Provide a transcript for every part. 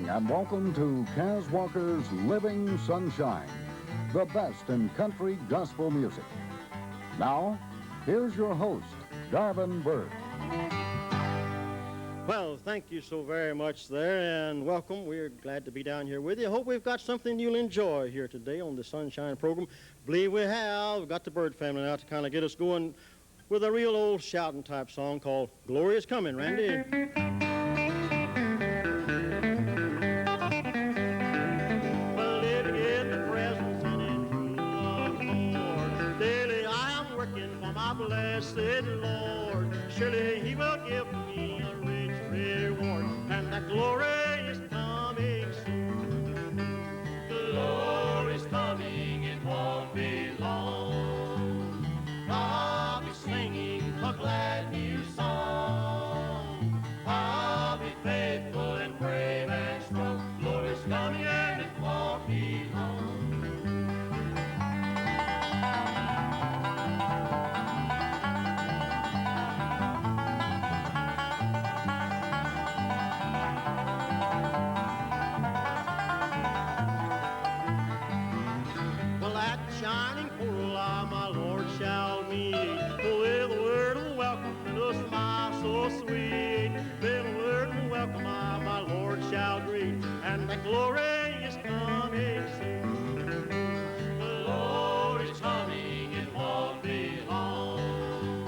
evening and welcome to Kaz Walker's Living Sunshine, the best in country gospel music. Now, here's your host, Darvin Bird. Well, thank you so very much there, and welcome. We're glad to be down here with you. I hope we've got something you'll enjoy here today on the Sunshine program. Believe we have. We've got the Bird family now to kind of get us going with a real old shouting type song called Glory is Coming, Randy. Well, let me get the presence and in of the Lord. Daily I am working for my blessed Lord. Surely he will give me a rich reward, and that glory is coming soon. Glory is coming, it won't be long. I'll be singing a glad new song. I'll be faithful and brave and strong. Glory is coming and it won't be long. Shining pearl, my Lord shall meet, with a word of welcome and a smile so sweet. With a word of welcome, my Lord shall greet, and the glory is coming soon. The Lord is coming, it won't be long.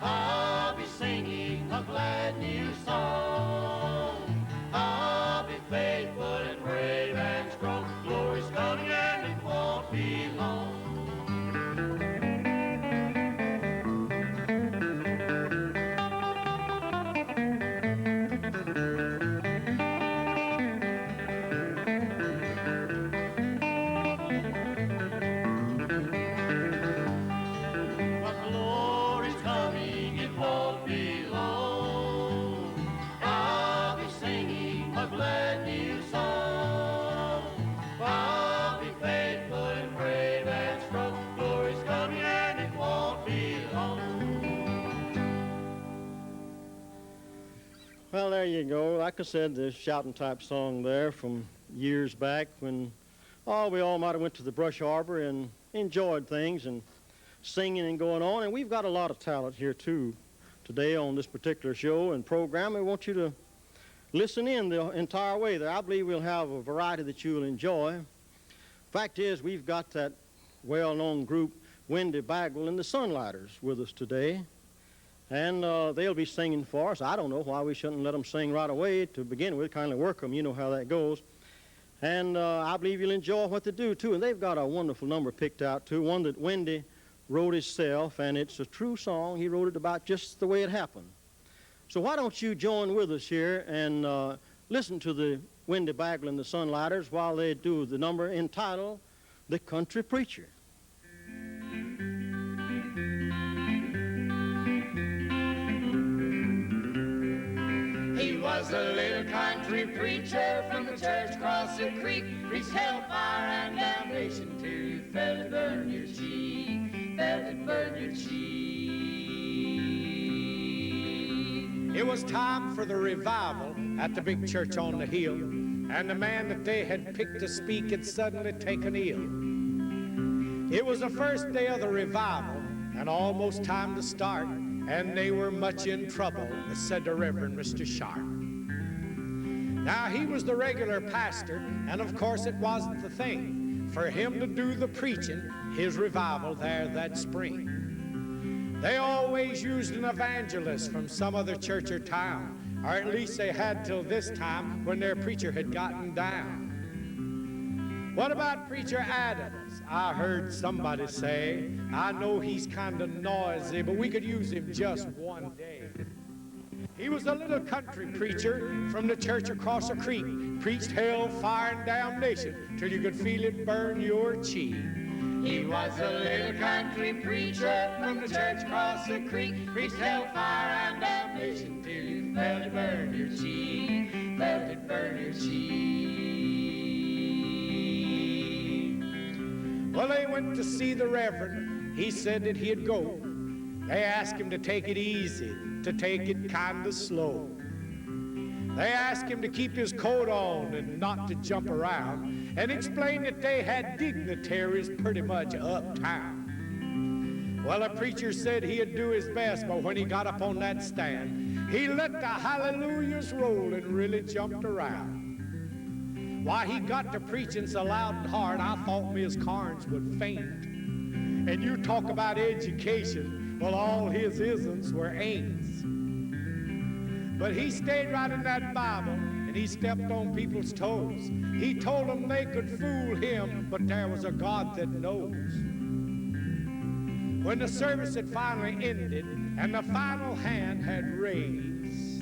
I'll be singing a glad new song. I'll be faithful and brave and strong. Glory's coming and it won't be long. Well, there you go. Like I said, the shouting type song there from years back when we all might have went to the brush arbor and enjoyed things and singing and going on. And we've got a lot of talent here, too, today on this particular show and program. We want you to listen in the entire way there. I believe we'll have a variety that you'll enjoy. Fact is, we've got that well-known group, Wendy Bagwell and the Sunlighters, with us today. And they'll be singing for us. I don't know why we shouldn't let them sing right away to begin with, kind of work them. You know how that goes. And I believe you'll enjoy what they do, too. And they've got a wonderful number picked out, too, one that Wendy wrote himself, and it's a true song. He wrote it about just the way it happened. So why don't you join with us here and listen to the Wendy Bagwell and the Sunlighters while they do the number entitled The Country Preacher. He was a little country preacher from the church across the creek, preached hellfire and damnation till you felt it burn your cheek, felt it burn your cheek. It was time for the revival at the big church on the hill, and the man that they had picked to speak had suddenly taken ill. It was the first day of the revival and almost time to start, and they were much in trouble, said the Reverend Mr. Sharp. Now, he was the regular pastor, and of course it wasn't the thing for him to do the preaching, his revival there that spring. They always used an evangelist from some other church or town, or at least they had till this time when their preacher had gotten down. What about Preacher Adams? I heard somebody say, I know he's kind of noisy, but we could use him just one day. He was a little country preacher from the church across the creek, preached hell, fire, and damnation till you could feel it burn your cheek. He was a little country preacher from the church across the creek, preached hellfire and damnation till you felt it burn your cheek, felt it burn your cheek. Well, they went to see the Reverend. He said that he'd go. They asked him to take it easy, to take it kind of slow. They asked him to keep his coat on and not to jump around, and explained that they had dignitaries pretty much uptown. Well, the preacher said he'd do his best, but when he got up on that stand, he let the hallelujahs roll and really jumped around. Why, he got to preaching so loud and hard, I thought Miss Carnes would faint. And you talk about education, well, all his isms were ain'ts. But he stayed right in that Bible, and he stepped on people's toes. He told them they could fool him, but there was a God that knows. When the service had finally ended and the final hand had raised,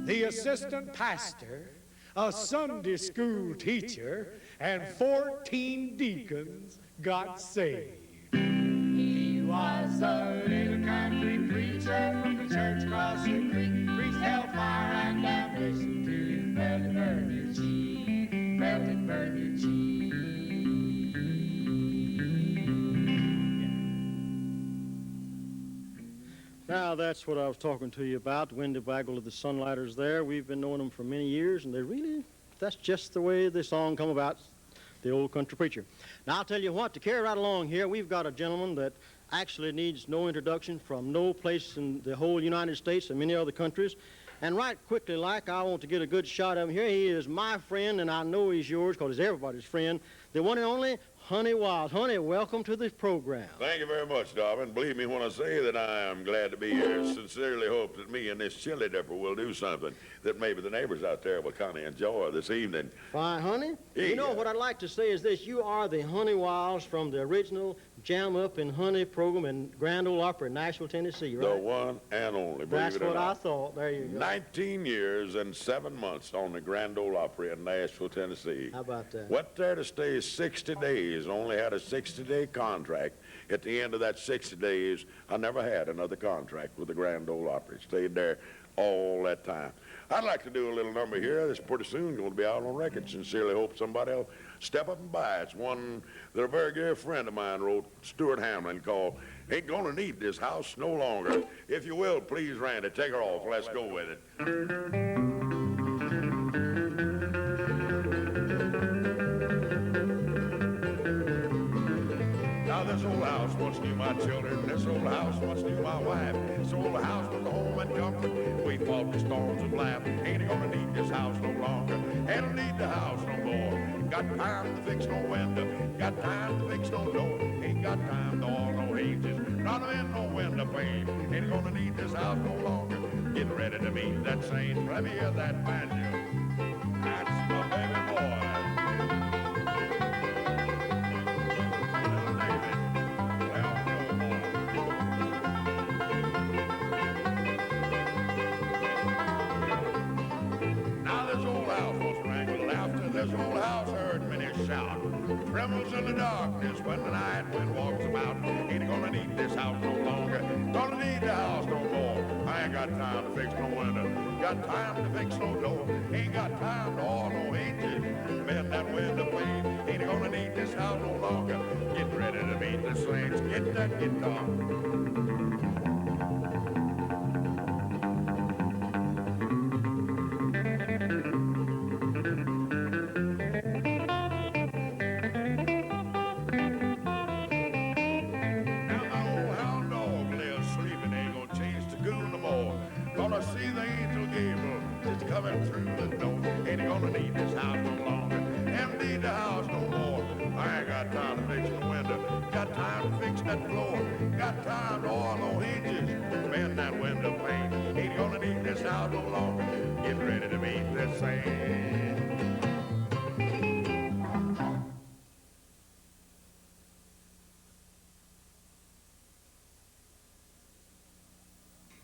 the assistant pastor, a Sunday school teacher, and 14 deacons got saved. He was a little country preacher from the church across the creek, preached hellfire and damnation till you felt it burn your cheek, felt it burn your cheek. Now, that's what I was talking to you about, the Winnebago of the Sunlighters there. We've been knowing them for many years, and that's just the way the song come about, the old country preacher. Now, I'll tell you what, to carry right along here, we've got a gentleman that actually needs no introduction from no place in the whole United States and many other countries. And right quickly, like, I want to get a good shot of him here. He is my friend, and I know he's yours because he's everybody's friend, the one and only Honey Wiles. Honey, welcome to the program. Thank you very much, Darvin. Believe me when I say that I am glad to be here. Sincerely hope that me and this chili dipper will do something that maybe the neighbors out there will kind of enjoy this evening. Fine, honey. Yeah. You know what I'd like to say is this. You are the Honey Wiles from the original Jam Up and Honey program in Grand Ole Opry in Nashville, Tennessee, right? The one and only, believe That's it or what I not. thought. There you go. 19 years and 7 months on the Grand Ole Opry in Nashville, Tennessee. How about that? Went there to stay 60 days, only had a 60-day contract. At the end of that 60 days, I never had another contract with the Grand Ole Opry. Stayed there all that time. I'd like to do a little number here that's pretty soon going to be out on record. Sincerely hope somebody will step up and buy it. It's one that a very dear friend of mine wrote, Stuart Hamlin, called Ain't Gonna Need This House No Longer. If you will, please, Randy, take her off. Let's go with it. Now this old house once knew my children, this old house once knew my wife. This old house was a home and comfort. We fought the storms of life. Ain't gonna need this house no longer. Ain't need the house no more. Got time to fix no window. Got time to fix no door. Ain't got time to all no hinges. Not in no window pane. Ain't gonna need this house no longer. Get ready to meet that saint. Let me hear that banjo. That's my baby boy. This old house heard many shout. Trembles in the darkness when the night wind walks about. Ain't gonna need this house no longer. Gonna need the house no more. I ain't got time to fix no window. Got time to fix no door. Ain't got time to all no hinges. Mend that window pane. Ain't gonna need this house no longer. Get ready to meet the saints. Get that guitar. See the angel Gabriel just coming through the door. Ain't gonna need this house no longer. Ain't need the house no more. I ain't got time to fix the window. Got time to fix that floor. Got time to oil no hinges. Mend that window pane. Ain't gonna need this house no longer. Get ready to meet this saint.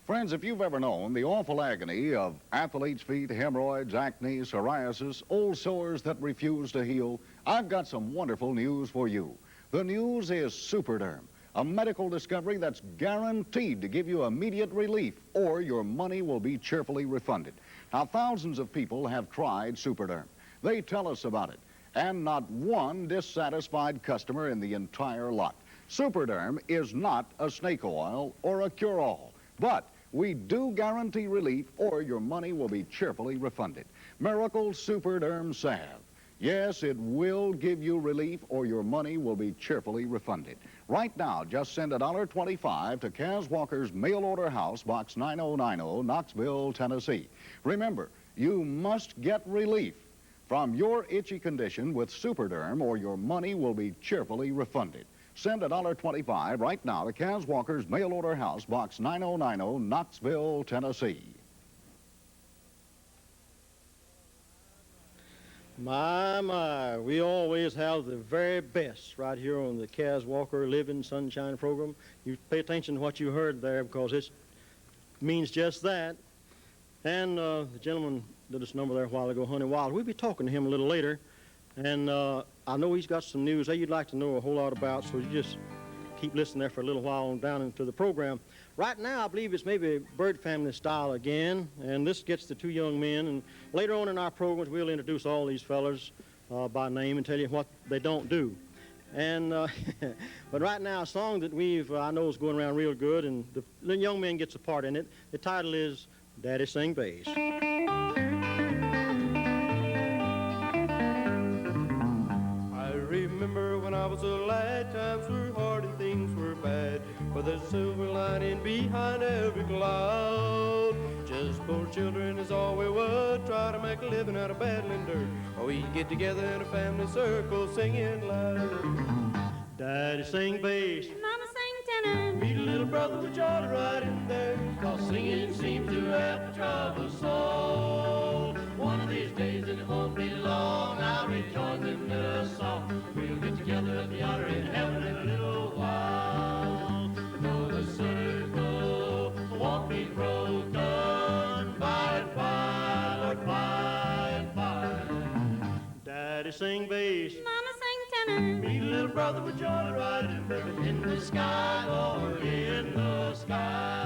Friends, if you've ever known the awful agony of athlete's feet, hemorrhoids, acne, psoriasis, old sores that refuse to heal, I've got some wonderful news for you. The news is Superderm, a medical discovery that's guaranteed to give you immediate relief, or your money will be cheerfully refunded. Now, thousands of people have tried Superderm. They tell us about it, and not one dissatisfied customer in the entire lot. Superderm is not a snake oil or a cure-all, but We do guarantee relief or your money will be cheerfully refunded. Miracle Superderm Save. Yes, it will give you relief or your money will be cheerfully refunded. Right now, just send $1.25 to Kaz Walker's Mail Order House, Box 9090, Knoxville, Tennessee. Remember, you must get relief from your itchy condition with Superderm or your money will be cheerfully refunded. Send $1.25 right now to Kaz Walker's Mail Order House, Box 9090, Knoxville, Tennessee. My, we always have the very best right here on the Kaz Walker Living Sunshine program. You pay attention to what you heard there because it means just that. And the gentleman did this number there a while ago, Honey Wild. We'll be talking to him a little later. And I know he's got some news that you'd like to know a whole lot about, so you just keep listening there for a little while on down into the program. Right now, I believe it's maybe bird family style again, and this gets the two young men. And later on in our programs, we'll introduce all these fellas by name and tell you what they don't do. And but right now, a song that I know is going around real good, and the young man gets a part in it. The title is Daddy Sing Bass. Remember when I was a lad, times were hard and things were bad, but there's a silver lining behind every cloud. Just poor children is all we would, try to make a living out of battling dirt, or we'd get together in a family circle singing loud. Daddy sing bass, Mama sang tenor. Meet a little brother with Charlie right in there, 'cause singing seems to help the troubled soul. One of these days, and it won't be long, I'll rejoin them in a song. We'll get together at the altar in heaven in a little while. Though the circle won't be broken, by and by, Lord, by and by. Daddy sing bass, Mama sang tenor. Meet a little brother with Charlie right in the sky, Lord, in the sky.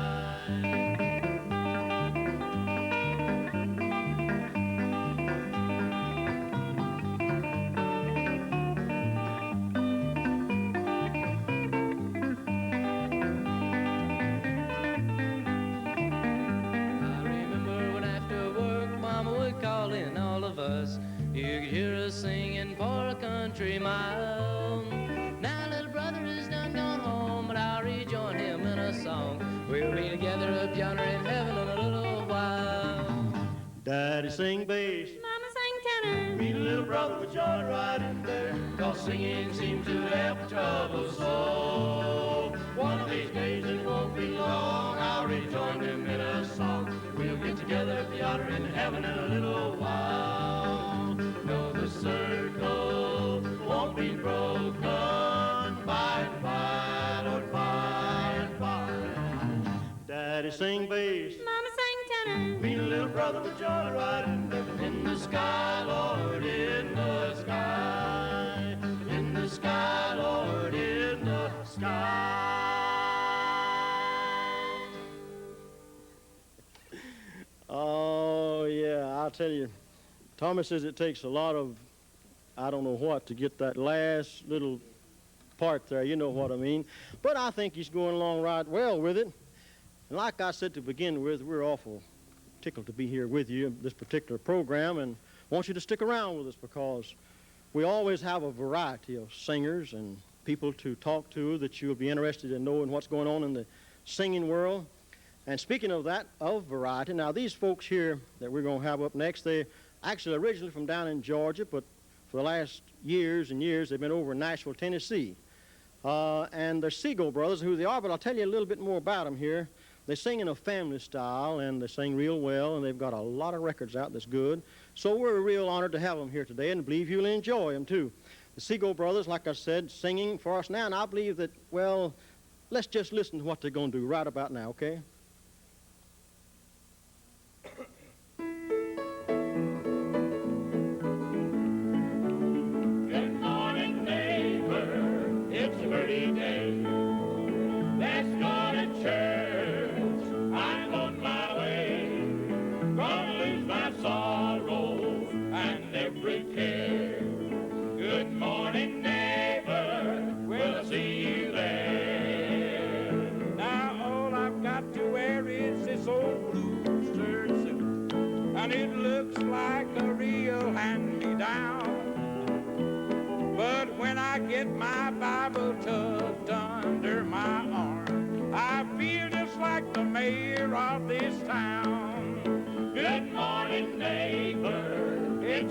You could hear us singing for a country mile. Now little brother is done gone home, but I'll rejoin him in a song. We'll be together up yonder in heaven in a little while. Daddy sing bass, Mama sang tenor. Meet a little brother with Charlie right in there, 'cause singing seems to help the troubled soul. One of these days, it won't be long, I'll rejoin him in a song. We'll get together at the altar in heaven in a little while. No, the circle won't be broken, by and by, Lord, by and by. Daddy sing bass, Mama sang tenor. Meet a little brother with Charlie right in the sky, Lord, in the sky. In the sky, Lord, in the sky. Oh, yeah, I'll tell you, Thomas says it takes a lot of, I don't know what, to get that last little part there. You know what I mean. But I think he's going along right well with it. And like I said to begin with, we're awful tickled to be here with you in this particular program and want you to stick around with us because we always have a variety of singers and people to talk to that you'll be interested in knowing what's going on in the singing world. And speaking of that, of variety, now these folks here that we're going to have up next, they actually originally from down in Georgia, but for the last years and years, they've been over in Nashville, Tennessee. And they're Seagull Brothers, who they are, but I'll tell you a little bit more about them here. They sing in a family style, and they sing real well, and they've got a lot of records out that's good. So we're real honored to have them here today, and believe you'll enjoy them, too. The Seagull Brothers, like I said, singing for us now, and I believe that, well, let's just listen to what they're going to do right about now, okay? Good morning, neighbor, it's a pretty day. Let's go to church, I'm on my way. Gonna lose my sorrows and every care. Good morning, neighbor, will I see you there? Now all I've got to wear is this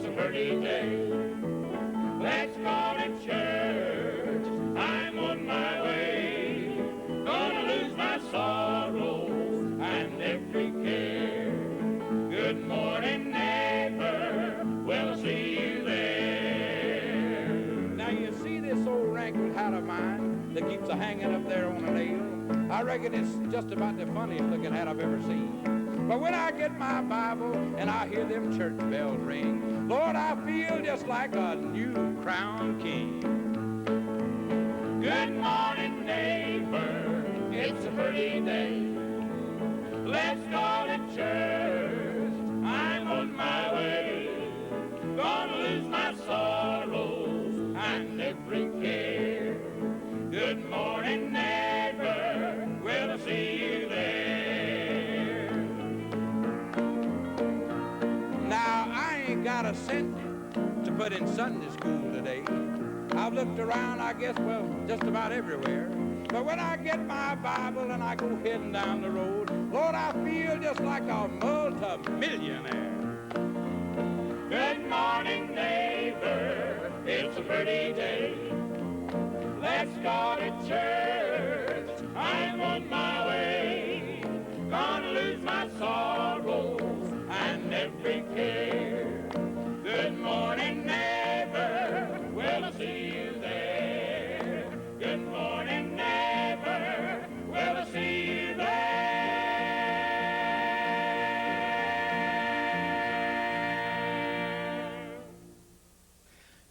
a pretty day. Let's go to church. I'm on my way. Gonna lose my sorrows and every care. Good morning, neighbor. We'll see you there. Now you see this old wrinkled hat of mine that keeps a hanging up there on a nail? I reckon it's just about the funniest looking hat I've ever seen. But when I get my Bible and I hear them church bells ring, Lord, I feel just like a new crowned king. Good morning, neighbor. It's a pretty day. Let's go to church. I'm on my way. Gonna lose my sorrows and every care. Good morning, neighbor. We'll see you there. Now, I ain't got a cent to put in Sunday school today. I've looked around, I guess, well, just about everywhere. But when I get my Bible and I go heading down the road, Lord, I feel just like a multi-millionaire. Good morning, neighbor. It's a pretty day. Let's go to church. I'm on my way. Gonna lose my sorrows and every care. Good morning, neighbor. We'll see you there. Good morning, neighbor. We'll see you there.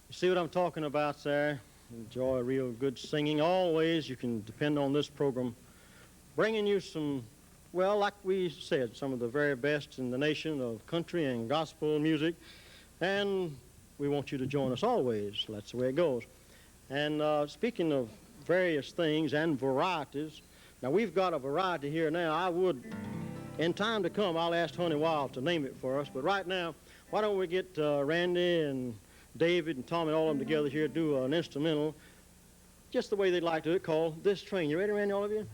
You see what I'm talking about there? Enjoy real good singing. Always you can depend on this program bringing you some, well, like we said, some of the very best in the nation of country and gospel music. And we want you to join us always. That's the way it goes. And speaking of various things and varieties, now we've got a variety here now. I would, in time to come, I'll ask Honey Wild to name it for us. But right now, why don't we get Randy and David and Tom and all of them together here, do an instrumental, just the way they'd like to do it, called This Train. You ready, Randy, all of you?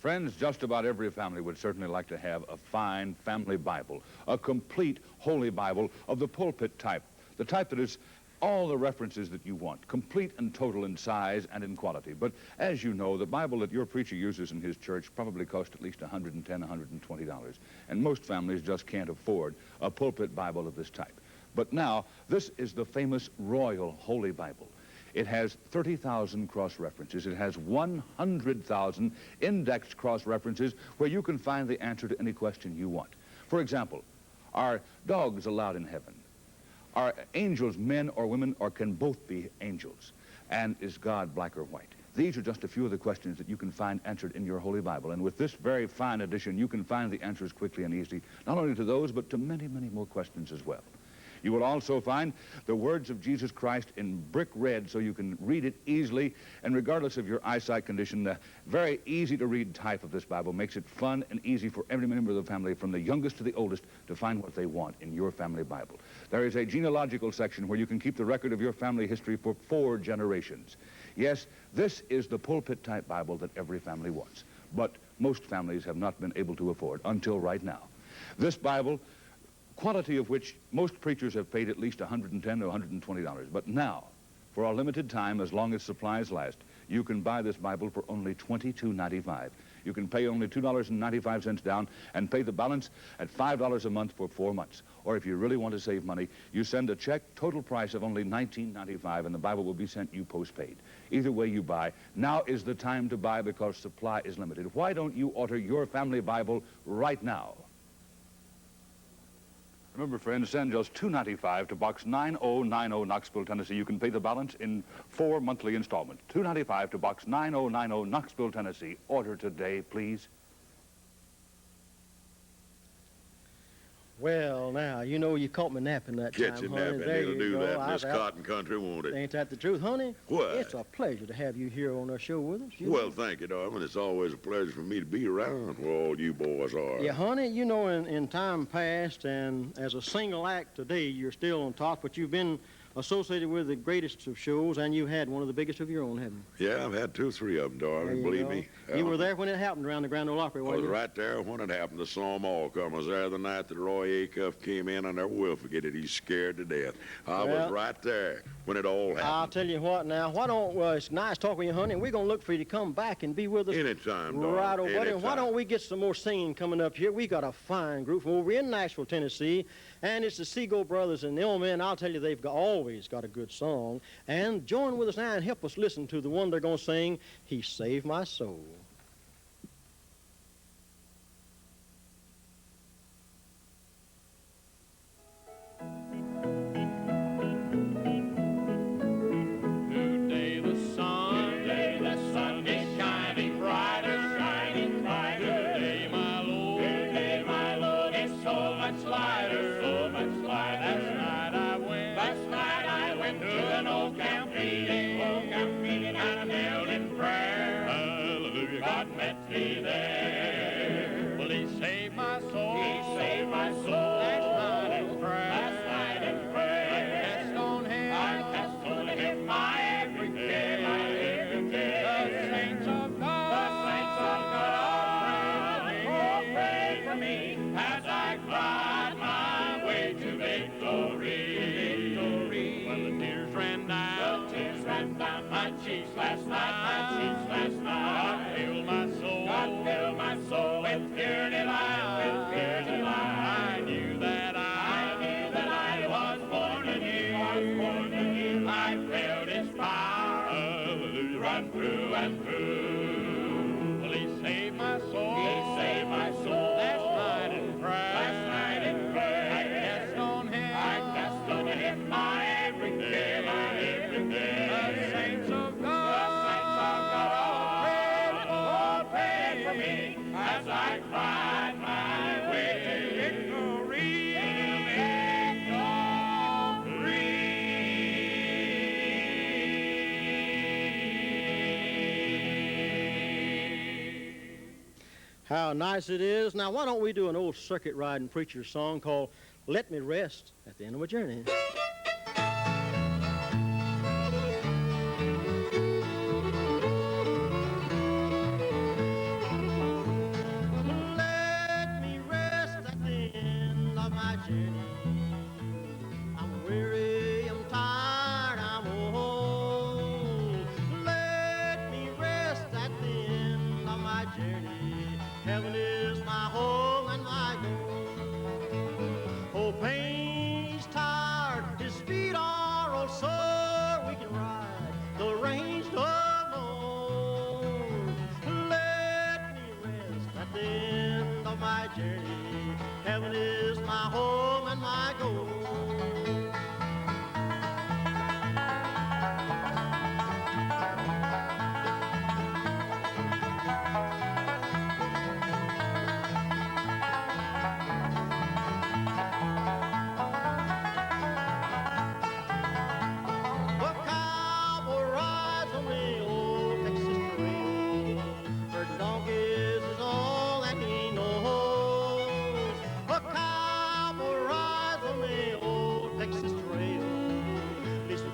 Friends, just about every family would certainly like to have a fine family Bible, a complete Holy Bible of the pulpit type, the type that is all the references that you want, complete and total in size and in quality. But as you know, the Bible that your preacher uses in his church probably costs at least $110, $120, and most families just can't afford a pulpit Bible of this type. But now, this is the famous Royal Holy Bible. It has 30,000 cross-references. It has 100,000 indexed cross-references where you can find the answer to any question you want. For example, are dogs allowed in heaven? Are angels men or women, or can both be angels? And is God black or white? These are just a few of the questions that you can find answered in your Holy Bible. And with this very fine edition, you can find the answers quickly and easily, not only to those, but to many, many more questions as well. You will also find the words of Jesus Christ in brick red so you can read it easily, and regardless of your eyesight condition, the very easy to read type of this Bible makes it fun and easy for every member of the family, from the youngest to the oldest, to find what they want in your family Bible. There is a genealogical section where you can keep the record of your family history for 4 generations. Yes, this is the pulpit type Bible that every family wants, but most families have not been able to afford until right now. This Bible, quality of which most preachers have paid at least $110 or $120. But now, for a limited time, as long as supplies last, you can buy this Bible for only $22.95. You can pay only $2.95 down and pay the balance at $5 a month for 4 months. Or if you really want to save money, you send a check, total price of only $19.95, and the Bible will be sent you postpaid. Either way you buy, now is the time to buy because supply is limited. Why don't you order your family Bible right now? Remember, friends, send just $2.95 to Box 9090, Knoxville, Tennessee. You can pay the balance in 4 monthly installments. $2.95 to Box 9090, Knoxville, Tennessee. Order today, please. Well, now, you know you caught me napping that time, Get you honey. napping. There It'll you do go. that in this cotton country, won't it? Ain't that the truth, honey? What? It's a pleasure to have you here on our show with us. Well, thank you, darling. It's always a pleasure for me to be around where all you boys are. Yeah, honey, you know, in time past and as a single act today, you're still on top, but you've been associated with the greatest of shows, and you had one of the biggest of your own, haven't you? Yeah, I've had 2 or 3 of them, darling, believe me. You were there when it happened around the Grand Ole Opry, I wasn't was you? right there when it happened. I saw them all come. I was there the night that Roy Acuff came in. I never will forget it. He's scared to death. I was right there when it all happened. I'll tell you what now. Why don't, it's nice talking with you, honey, and we're going to look for you to come back and be with us. Anytime, darling. Right over there. Anytime. Why don't we get some more singing coming up here? We got a fine group from over in Nashville, Tennessee, and it's the Seagull Brothers, and the old men, I'll tell you, they've always got a good song. And join with us now and help us listen to the one they're going to sing, He Saved My Soul. Today the sun is shining brighter, shining brighter. Today my Lord is so much lighter, so much lighter. Last night I went to an old camp meeting, and I knelt in prayer. Hallelujah. God met me there. Well, He saved my soul. He saved my soul. Last night in prayer. Last night in prayer. I cast on Him my every care, my every care. The saints of God all pray for me as I cried my way to victory. When the tears ran down my cheeks last night, God filled my soul with pure delight, I knew that I was born anew, I felt His power, hallelujah, run through and through. Well, He saved my soul, last night in prayer, I cast on Him my every care, the saints of God all prayed for me as I cried my way to victory. How nice it is. Now, why don't we do an old circuit riding preacher song called Let Me Rest at the End of My Journey? Let me rest at the end of my journey. I'm weary, I'm tired, I'm old. Let me rest at the end of my journey. Heaven is my home and my goal. Oh, pain is tired, his Heaven is my home and my goal.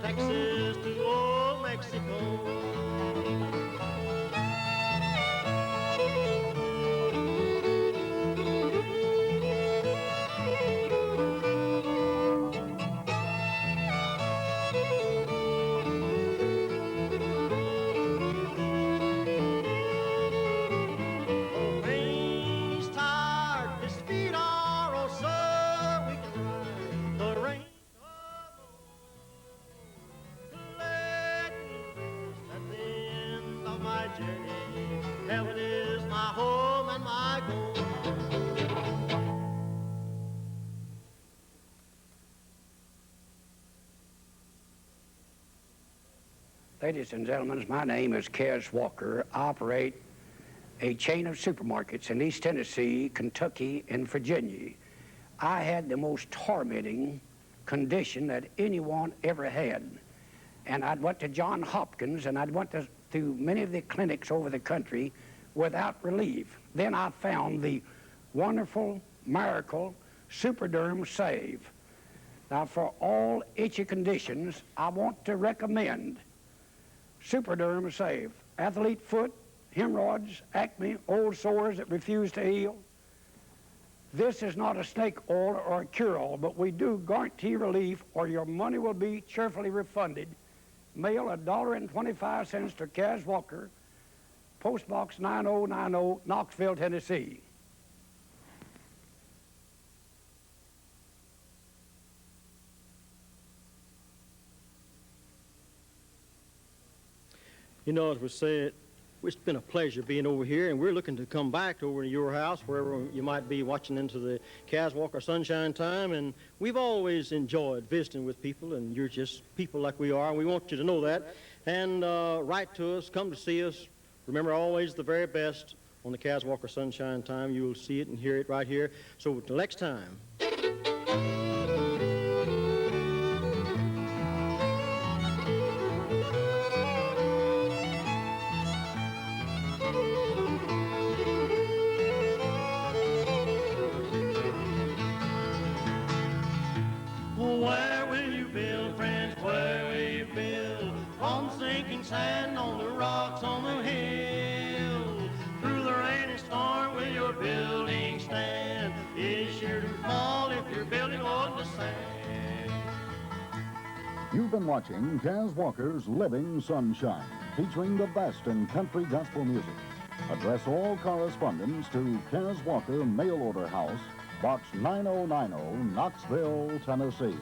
Texas to old Mexico. Oh, rain's tired, his feet are all sore. We can ride the rain. My journey, heaven is my home and my goal. Ladies and gentlemen, my name is Kez Walker. I operate a chain of supermarkets in East Tennessee, Kentucky, and Virginia. I had the most tormenting condition that anyone ever had. And I'd went to John Hopkins, and I'd went to many of the clinics over the country without relief. Then I found the wonderful miracle Superderm Save. Now, for all itchy conditions, I want to recommend Superderm Save. Athlete foot, hemorrhoids, acne, old sores that refuse to heal. This is not a snake oil or a cure-all, but we do guarantee relief or your money will be cheerfully refunded. Mail $1.25 to Kaz Walker, Post Box 9090, Knoxville, Tennessee. You know, as we said, it's been a pleasure being over here, and we're looking to come back over to your house, wherever you might be watching into the Kaz Walker Sunshine Time. And we've always enjoyed visiting with people, and you're just people like we are, and we want you to know that. And write to us, come to see us. Remember, always the very best on the Kaz Walker Sunshine Time. You will see it and hear it right here. So until next time. Where will you build, friends? Where will you build? On sinking sand, on the rocks, on the hill. Through the rain and storm, will your building stand? It is sure to fall if you're building on the sand. You've been watching Kaz Walker's Living Sunshine, featuring the best in country gospel music. Address all correspondence to Kaz Walker Mail Order House, Box 9090, Knoxville, Tennessee.